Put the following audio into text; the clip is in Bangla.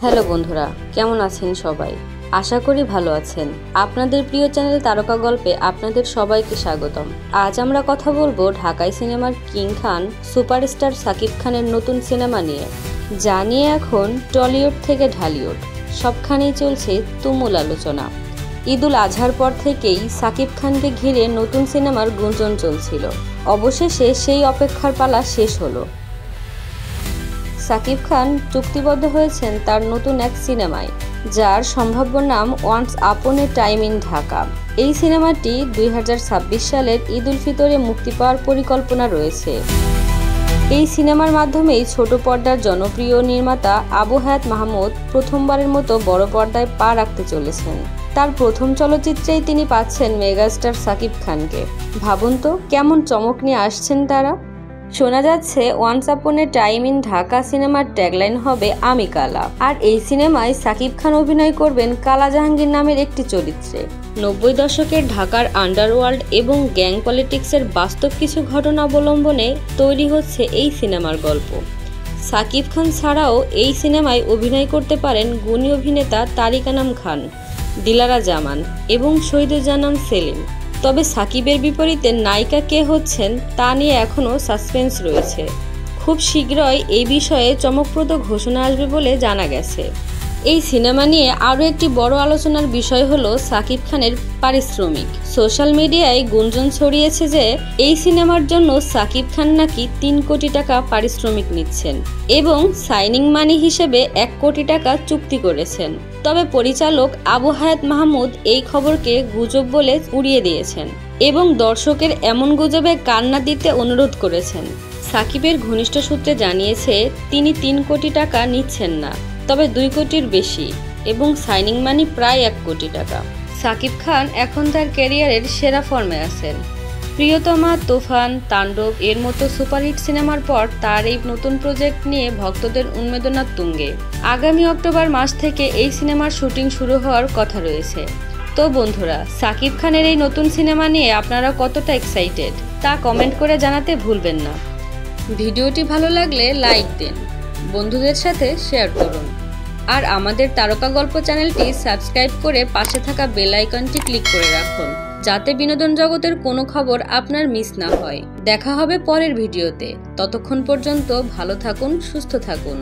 হ্যালো বন্ধুরা, কেমন আছেন সবাই? আশা করি ভালো আছেন। আপনাদের প্রিয় চ্যানেল তারকা গল্পে আপনাদের সবাইকে স্বাগতম। আজ আমরা কথা বলবো ঢাকাই সিনেমার কিং খান সুপারস্টার সাকিব খানের নতুন সিনেমা নিয়ে, যা নিয়ে এখন টলিউড থেকে ঢালিউড সবখানেই চলছে তুমুল আলোচনা। ঈদুল আজহার পর থেকেই সাকিব খানকে ঘিরে নতুন সিনেমার গুঞ্জন চলছিল। অবশেষে সেই অপেক্ষার পালা শেষ হলো। সাকিব খান চুক্তিবদ্ধ হয়েছেন তার নতুন এক সিনেমায়, যার সম্ভাব্য নাম once upon A time in Dhaka. এই সিনেমাটি 2026 সালের ঈদ উল ফিতরে মুক্তি পাওয়ার পরিকল্পনা রয়েছে। এই সিনেমার মাধ্যমেই ছোট পর্দার জনপ্রিয় নির্মাতা আবু হায়াত মাহমুদ প্রথমবারের মতো বড় পর্দায় পা রাখতে চলেছেন। তার প্রথম চলচ্চিত্রেই তিনি পাচ্ছেন মেগাস্টার সাকিব খানকে। ভাবুন তো কেমন চমক নিয়ে আসছেন তারা। শোনা যাচ্ছে once upon A time in Dhaka সিনেমার ট্যাগলাইন হবে আমি কালা। আর এই সিনেমায় সাকিব খান অভিনয় করবেন কালা জাহাঙ্গীর নামের একটি চরিত্রে। 90 দশকের ঢাকার আন্ডারওয়ার্ল্ড এবং গ্যাং পলিটিক্সের বাস্তব কিছু ঘটনা অবলম্বনে তৈরি হচ্ছে এই সিনেমার গল্প। সাকিব খান ছাড়াও এই সিনেমায় অভিনয় করতে পারেন গুণী অভিনেতা তারিক আনাম খান, দিলারা জামান এবং শহীদুজ্জামান সেলিম। তবে সাকিবের বিপরীতে নায়িকা কে হচ্ছেন তা নিয়ে এখনও সাসপেন্স রয়েছে। খুব শীঘ্রই এই বিষয়ে চমকপ্রদ ঘোষণা আসবে বলে জানা গেছে। এই সিনেমা নিয়ে আরও একটি বড় আলোচনার বিষয় হলো সাকিব খানের পারিশ্রমিক। সোশ্যাল মিডিয়ায় গুঞ্জন ছড়িয়েছে যে এই সিনেমার জন্য সাকিব খান নাকি 3 কোটি টাকা পারিশ্রমিক নিচ্ছেন এবং সাইনিং মানি হিসেবে 1 কোটি টাকা চুক্তি করেছেন। তবে পরিচালক আবু হায়াত মাহমুদ এই খবরকে গুজব বলে উড়িয়ে দিয়েছেন এবং দর্শকের এমন গুজবে কান না দিতে অনুরোধ করেছেন। সাকিবের ঘনিষ্ঠ সূত্রে জানিয়েছে তিনি 3 কোটি টাকা নিচ্ছেন না, তবে 2 কোটির বেশি এবং সাইনিং মানি প্রায় 1 কোটি টাকা। সাকিব খান এখন তার ক্যারিয়ারের সেরা ফর্মে আছেন। প্রিয়তমা, তুফান, তাণ্ডব এর মতো সুপারহিট সিনেমার পর তার এই নতুন প্রজেক্ট নিয়ে ভক্তদের উন্মাদনা তুঙ্গে। আগামী অক্টোবর মাস থেকে এই সিনেমার শুটিং শুরু হওয়ার কথা রয়েছে। তো বন্ধুরা, সাকিব খানের এই নতুন সিনেমা নিয়ে আপনারা কতটা এক্সাইটেড তা কমেন্ট করে জানাতে ভুলবেন না। ভিডিওটি ভালো লাগলে লাইক দিন, বন্ধুদের সাথে শেয়ার করুন আর আমাদের তারকা গল্প চ্যানেলটি সাবস্ক্রাইব করে পাশে থাকা বেল আইকনটি ক্লিক করে রাখুন, যাতে বিনোদন জগতের কোনো খবর আপনার মিস না হয়। দেখা হবে পরের ভিডিওতে। ততক্ষণ পর্যন্ত ভালো থাকুন, সুস্থ থাকুন।